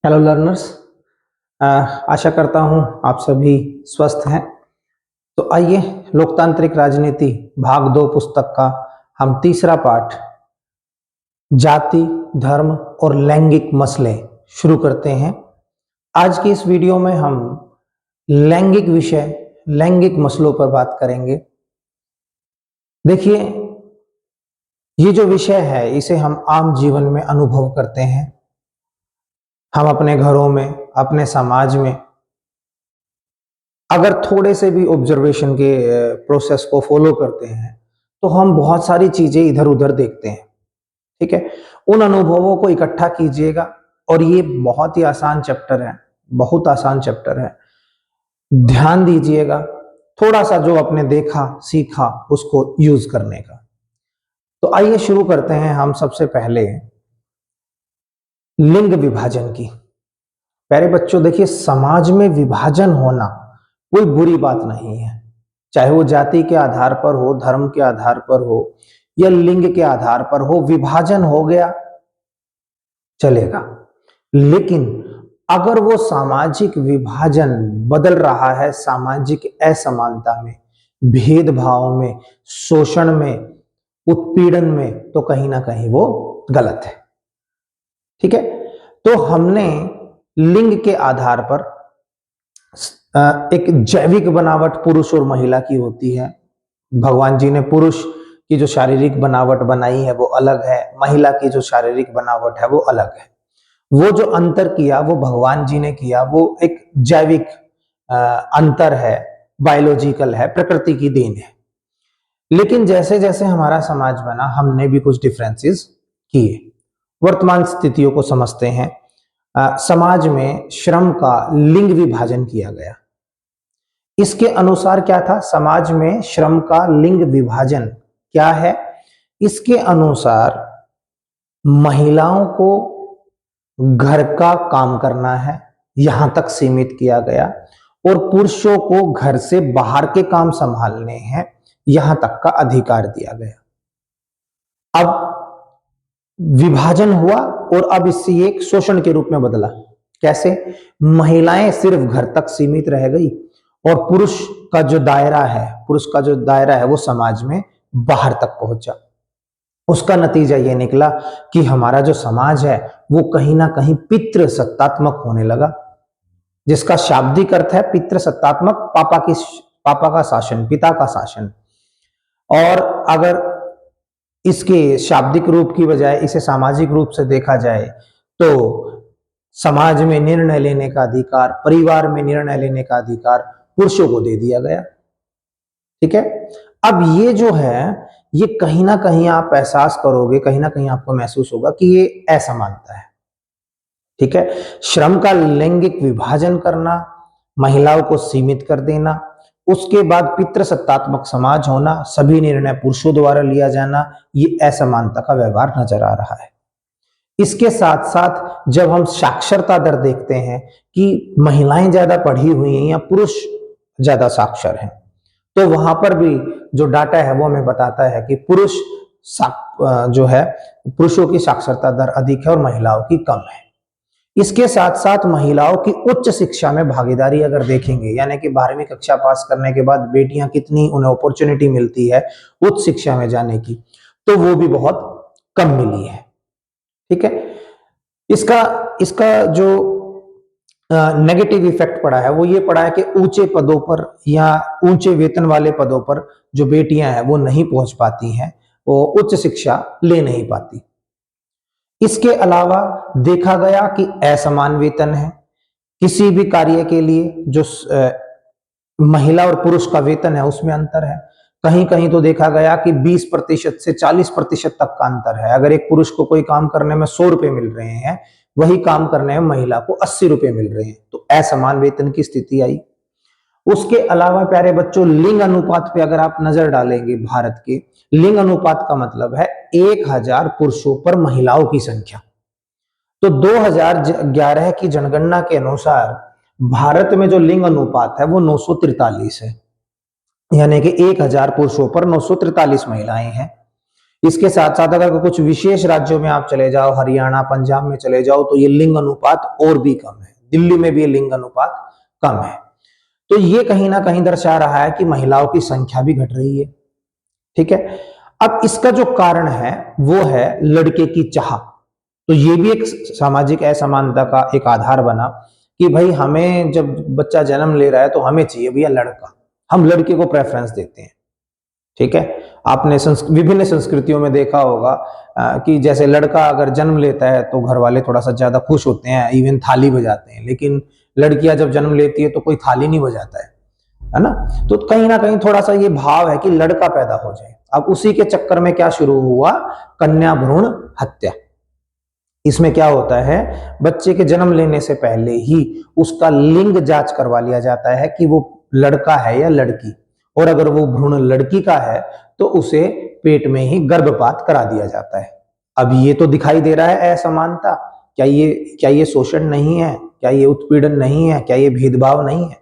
Hello learners. आशा करता हूँ आप सभी स्वस्थ हैं। तो आइए लोकतांत्रिक राजनीति भाग 2 पुस्तक का हम तीसरा पाठ जाति, धर्म और लैंगिक मसले शुरू करते हैं। आज की इस वीडियो में हम लैंगिक विषय, लैंगिक मसलों पर बात करेंगे। देखिए, ये जो विषय है इसे हम आम जीवन में अनुभव करते हैं। हम अपने घरों में, अपने समाज में अगर थोड़े से भी ऑब्जर्वेशन के प्रोसेस को फॉलो करते हैं तो हम बहुत सारी चीजें इधर उधर देखते हैं। ठीक है, उन अनुभवों को इकट्ठा कीजिएगा और ये बहुत ही आसान चैप्टर है, बहुत आसान चैप्टर है। ध्यान दीजिएगा, थोड़ा सा जो आपने देखा सीखा उसको यूज करने का। तो आइए शुरू करते हैं हम सबसे पहले लिंग विभाजन की। प्यारे बच्चों, देखिए, समाज में विभाजन होना कोई बुरी बात नहीं है। चाहे वो जाति के आधार पर हो, धर्म के आधार पर हो या लिंग के आधार पर हो, विभाजन हो गया चलेगा। लेकिन अगर वो सामाजिक विभाजन बदल रहा है सामाजिक असमानता में, भेदभाव में, शोषण में, उत्पीड़न में, तो कहीं ना कहीं वो गलत है। ठीक है, तो हमने लिंग के आधार पर एक जैविक बनावट पुरुष और महिला की होती है। भगवान जी ने पुरुष की जो शारीरिक बनावट बनाई है वो अलग है, महिला की जो शारीरिक बनावट है वो अलग है। वो जो अंतर किया वो भगवान जी ने किया, वो एक जैविक अंतर है, बायोलॉजिकल है, प्रकृति की देन है। लेकिन जैसे जैसे हमारा समाज बना हमने भी कुछ डिफरेंसेस किए। वर्तमान स्थितियों को समझते हैं। समाज में श्रम का लिंग विभाजन किया गया। इसके अनुसार क्या था? समाज में श्रम का लिंग विभाजन क्या है? इसके अनुसार महिलाओं को घर का काम करना है, यहां तक सीमित किया गया, और पुरुषों को घर से बाहर के काम संभालने हैं, यहां तक का अधिकार दिया गया। अब विभाजन हुआ और अब इससे एक शोषण के रूप में बदला। कैसे? महिलाएं सिर्फ घर तक सीमित रह गई और पुरुष का जो दायरा है वो समाज में बाहर तक पहुंचा। उसका नतीजा ये निकला कि हमारा जो समाज है वो कहीं ना कहीं पितृ सत्तात्मक होने लगा, जिसका शाब्दिक अर्थ है पितृ सत्तात्मक, पापा का शासन, पिता का शासन। और अगर इसके शाब्दिक रूप की बजाय इसे सामाजिक रूप से देखा जाए तो समाज में निर्णय लेने का अधिकार, परिवार में निर्णय लेने का अधिकार पुरुषों को दे दिया गया। ठीक है, अब ये जो है ये कहीं ना कहीं आप एहसास करोगे, कहीं ना कहीं आपको महसूस होगा कि ये असमानता है। ठीक है, श्रम का लैंगिक विभाजन करना, महिलाओं को सीमित कर देना, उसके बाद पितृसत्तात्मक समाज होना, सभी निर्णय पुरुषों द्वारा लिया जाना, ये असमानता का व्यवहार नजर आ रहा है। इसके साथ साथ जब हम साक्षरता दर देखते हैं कि महिलाएं ज्यादा पढ़ी हुई हैं या पुरुष ज्यादा साक्षर हैं, तो वहां पर भी जो डाटा है वो हमें बताता है कि पुरुषों की साक्षरता दर अधिक है और महिलाओं की कम है। इसके साथ साथ महिलाओं की उच्च शिक्षा में भागीदारी अगर देखेंगे, यानी कि 12वीं कक्षा पास करने के बाद बेटियां कितनी उन्हें अपॉर्चुनिटी मिलती है उच्च शिक्षा में जाने की, तो वो भी बहुत कम मिली है। ठीक है, इसका जो नेगेटिव इफेक्ट पड़ा है वो ये पड़ा है कि ऊंचे पदों पर या ऊंचे वेतन वाले पदों पर जो बेटियां हैं वो नहीं पहुंच पाती हैं, वो उच्च शिक्षा ले नहीं पाती। इसके अलावा देखा गया कि असमान वेतन है। किसी भी कार्य के लिए जो महिला और पुरुष का वेतन है उसमें अंतर है। कहीं कहीं तो देखा गया कि 20% से 40% तक का अंतर है। अगर एक पुरुष को कोई काम करने में 100 रुपए मिल रहे हैं, वही काम करने में महिला को 80 रुपए मिल रहे हैं, तो असमान वेतन की स्थिति आई। उसके अलावा प्यारे बच्चों, लिंग अनुपात पे अगर आप नजर डालेंगे, भारत के लिंग अनुपात का मतलब है 1000 पुरुषों पर महिलाओं की संख्या। तो 2011 की जनगणना के अनुसार भारत में जो लिंग अनुपात है वो 943 है, यानी कि 1000 पुरुषों पर 943 महिलाएं हैं। इसके साथ साथ अगर कुछ विशेष राज्यों में आप चले जाओ, हरियाणा पंजाब में चले जाओ, तो ये लिंग अनुपात और भी कम है। दिल्ली में भी ये लिंग अनुपात कम है। तो ये कहीं ना कहीं दर्शा रहा है कि महिलाओं की संख्या भी घट रही है। ठीक है, अब इसका जो कारण है वो है लड़के की चाह। तो ये भी एक सामाजिक असमानता का एक आधार बना कि भाई हमें जब बच्चा जन्म ले रहा है तो हमें चाहिए भैया लड़का, हम लड़के को प्रेफरेंस देते हैं। ठीक है, आपने विभिन्न संस्कृतियों में देखा होगा कि जैसे लड़का अगर जन्म लेता है तो घर वाले थोड़ा सा ज्यादा खुश होते हैं, इवन थाली बजाते हैं, लेकिन लड़कियां जब जन्म लेती है तो कोई थाली नहीं बजाता है ना। तो कहीं ना कहीं थोड़ा सा ये भाव है कि लड़का पैदा हो जाए। अब उसी के चक्कर में क्या शुरू हुआ, कन्या भ्रूण हत्या। इसमें क्या होता है, बच्चे के जन्म लेने से पहले ही उसका लिंग जांच करवा लिया जाता है कि वो लड़का है या लड़की, और अगर वो भ्रूण लड़की का है तो उसे पेट में ही गर्भपात करा दिया जाता है। अब ये तो दिखाई दे रहा है असमानता। क्या ये शोषण नहीं है? क्या ये उत्पीड़न नहीं है? क्या ये भेदभाव नहीं है?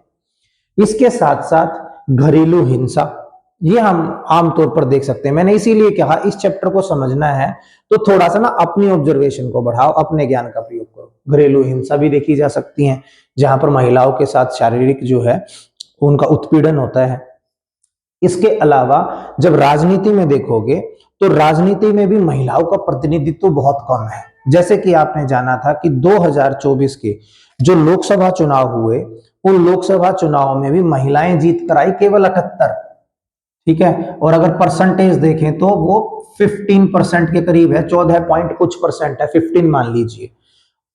इसके साथ साथ घरेलू हिंसा, ये हम आमतौर पर देख सकते हैं। मैंने इसीलिए कहा इस चैप्टर को समझना है तो थोड़ा सा ना अपनी ऑब्जर्वेशन को बढ़ाओ, अपने ज्ञान का प्रयोग करो। घरेलू हिंसा भी देखी जा सकती है, जहां पर महिलाओं के साथ शारीरिक जो है उनका उत्पीड़न होता है। इसके अलावा जब राजनीति में देखोगे तो राजनीति में भी महिलाओं का प्रतिनिधित्व बहुत कम है। जैसे कि आपने जाना था कि 2024 के जो लोकसभा चुनाव हुए, उन लोकसभा चुनाव में भी महिलाएं जीत कर आई केवल 78। ठीक है, और अगर परसेंटेज देखें तो वो 15% के करीब है, 14 पॉइंट कुछ परसेंट है, 15 मान लीजिए।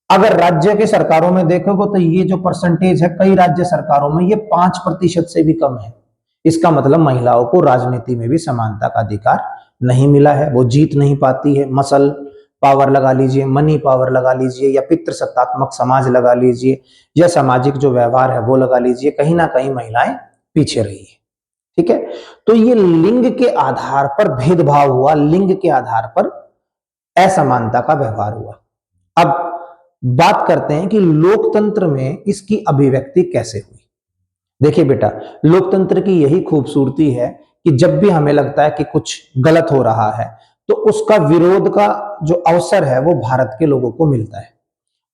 अगर राज्य के सरकारों में देखोगे तो ये जो परसेंटेज है कई राज्य सरकारों में ये 5% से भी कम है। इसका मतलब महिलाओं को राजनीति में भी समानता का अधिकार नहीं मिला है, वो जीत नहीं पाती है। मसल पावर लगा लीजिए, मनी पावर लगा लीजिए, या पितृसत्तात्मक समाज लगा लीजिए, या सामाजिक जो व्यवहार है वो लगा लीजिए, कहीं ना कहीं महिलाएं पीछे रही है। ठीक है, तो ये लिंग के आधार पर भेदभाव हुआ, लिंग के आधार पर असमानता का व्यवहार हुआ। अब बात करते हैं कि लोकतंत्र में इसकी अभिव्यक्ति कैसे हुई। देखिए बेटा, लोकतंत्र की यही खूबसूरती है कि जब भी हमें लगता है कि कुछ गलत हो रहा है तो उसका विरोध का जो अवसर है वो भारत के लोगों को मिलता है।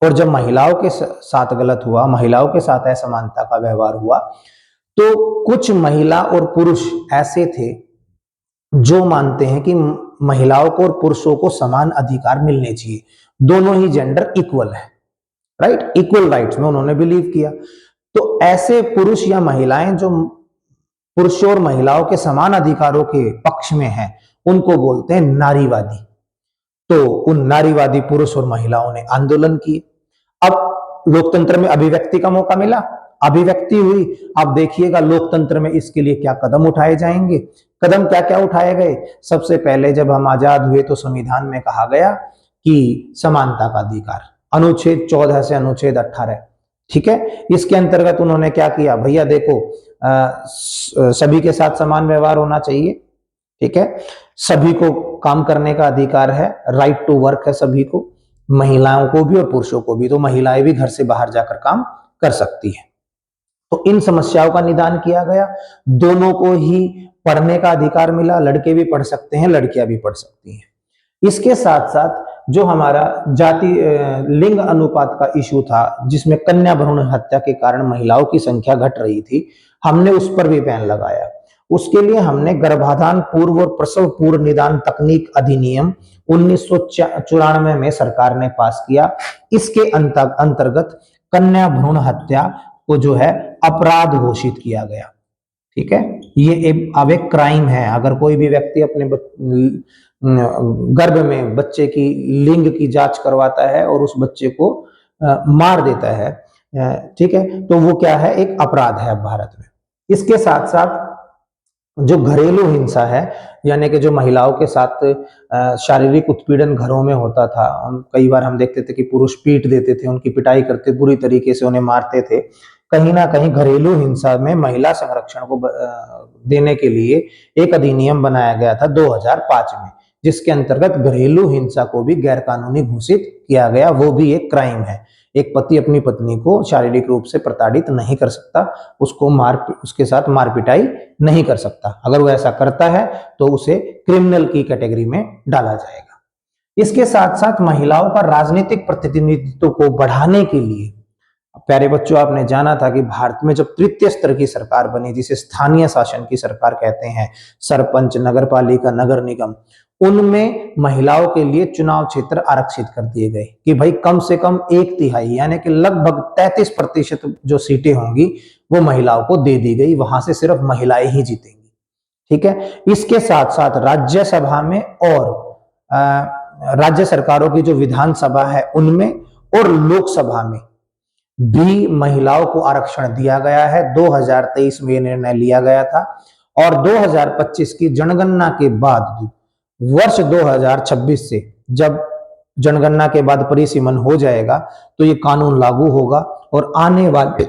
और जब महिलाओं के साथ गलत हुआ, महिलाओं के साथ असमानता का व्यवहार हुआ, तो कुछ महिला और पुरुष ऐसे थे जो मानते हैं कि महिलाओं को और पुरुषों को समान अधिकार मिलने चाहिए, दोनों ही जेंडर इक्वल है, राइट, इक्वल राइट्स में उन्होंने बिलीव किया। तो ऐसे पुरुष या महिलाएं जो पुरुषों और महिलाओं के समान अधिकारों के पक्ष में हैं, उनको बोलते हैं नारीवादी। तो उन नारीवादी पुरुष और महिलाओं ने आंदोलन किए। अब लोकतंत्र में अभिव्यक्ति का मौका मिला, अभिव्यक्ति हुई। अब देखिएगा लोकतंत्र में इसके लिए क्या कदम उठाए जाएंगे। कदम क्या क्या उठाए गए? सबसे पहले जब हम आजाद हुए तो संविधान में कहा गया कि समानता का अधिकार, अनुच्छेद 14 से अनुच्छेद 18। ठीक है, इसके अंतर्गत उन्होंने क्या किया, भैया देखो सभी के साथ समान व्यवहार होना चाहिए। ठीक है, सभी को काम करने का अधिकार है, राइट टू वर्क है सभी को, महिलाओं को भी और पुरुषों को भी। तो महिलाएं भी घर से बाहर जाकर काम कर सकती है। तो इन समस्याओं का निदान किया गया। दोनों को ही पढ़ने का अधिकार मिला, लड़के भी पढ़ सकते हैं, लड़कियां भी पढ़ सकती हैं। इसके साथ साथ जो हमारा जाति लिंग अनुपात का इशू था, जिसमें कन्या भ्रूण हत्या के कारण महिलाओं की संख्या घट रही थी, हमने उस पर भी बैन लगाया। उसके लिए हमने गर्भाधान पूर्व और प्रसव पूर्व निदान तकनीक अधिनियम 1994 में सरकार ने पास किया। इसके अंतर्गत कन्या भ्रूण हत्या को जो है अपराध घोषित किया गया। ठीक है, ये अब एक क्राइम है। अगर कोई भी व्यक्ति अपने गर्भ में बच्चे की लिंग की जांच करवाता है और उस बच्चे को मार देता है, ठीक है, तो वो क्या है, एक अपराध है भारत में। इसके साथ साथ जो घरेलू हिंसा है, यानी कि जो महिलाओं के साथ शारीरिक उत्पीड़न घरों में होता था, कई बार हम देखते थे कि पुरुष पीट देते थे, उनकी पिटाई करते, बुरी तरीके से उन्हें मारते थे। कहीं ना कहीं घरेलू हिंसा में महिला संरक्षण को देने के लिए एक अधिनियम बनाया गया था 2005 में, जिसके अंतर्गत घरेलू हिंसा को भी गैर कानूनी घोषित किया गया। वो भी एक क्राइम है। एक पति अपनी पत्नी को शारीरिक रूप से प्रताड़ित नहीं कर सकता, उसके साथ मारपिटाई नहीं कर सकता। अगर वो ऐसा करता है तो उसे क्रिमिनल की कैटेगरी में डाला जाएगा। इसके साथ साथ महिलाओं का राजनीतिक प्रतिनिधित्व को बढ़ाने के लिए, प्यारे बच्चों, आपने जाना था कि भारत में जब तृतीय स्तर की सरकार बनी, जिसे स्थानीय शासन की सरकार कहते हैं, सरपंच, नगर पालिका, नगर निगम, उनमें महिलाओं के लिए चुनाव क्षेत्र आरक्षित कर दिए गए कि भाई कम से कम 1/3 यानी कि लगभग 33% जो सीटें होंगी वो महिलाओं को दे दी गई। वहां से सिर्फ महिलाएं ही जीतेंगी। ठीक है। इसके साथ साथ राज्यसभा में और राज्य सरकारों की जो विधानसभा है उनमें और लोकसभा में भी महिलाओं को आरक्षण दिया गया है। 2023 में यह निर्णय लिया गया था और 2025 की जनगणना के बाद, वर्ष 2026 से जब जनगणना के बाद परिसीमन हो जाएगा तो ये कानून लागू होगा और आने वाले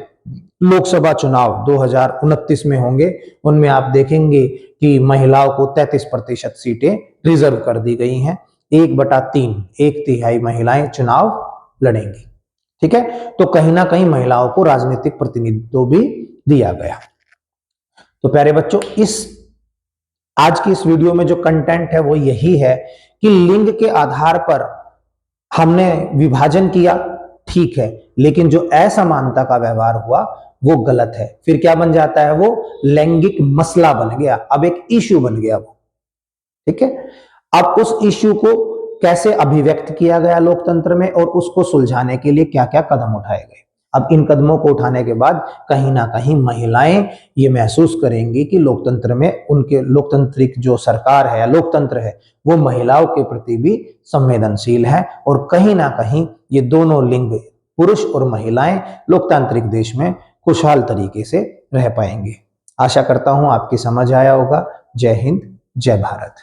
लोकसभा चुनाव 2029 में होंगे, उनमें आप देखेंगे कि महिलाओं को 33% सीटें रिजर्व कर दी गई हैं। 1/3, 1/3 महिलाएं चुनाव लड़ेंगी। ठीक है। तो कहीं ना कहीं महिलाओं को राजनीतिक प्रतिनिधित्व भी दिया गया। तो प्यारे बच्चों, आज की इस वीडियो में जो कंटेंट है वो यही है कि लिंग के आधार पर हमने विभाजन किया, ठीक है, लेकिन जो असमानता का व्यवहार हुआ वो गलत है। फिर क्या बन जाता है? वो लैंगिक मसला बन गया, अब एक इश्यू बन गया वो। ठीक है। अब उस इश्यू को कैसे अभिव्यक्त किया गया लोकतंत्र में और उसको सुलझाने के लिए क्या क्या कदम उठाए गए। अब इन कदमों को उठाने के बाद कहीं ना कहीं महिलाएं ये महसूस करेंगी कि लोकतंत्र में उनके लोकतांत्रिक जो सरकार है या लोकतंत्र है वो महिलाओं के प्रति भी संवेदनशील है और कहीं ना कहीं ये दोनों लिंग, पुरुष और महिलाएं, लोकतांत्रिक देश में खुशहाल तरीके से रह पाएंगे। आशा करता हूं आपकी समझ आया होगा। जय हिंद, जय भारत।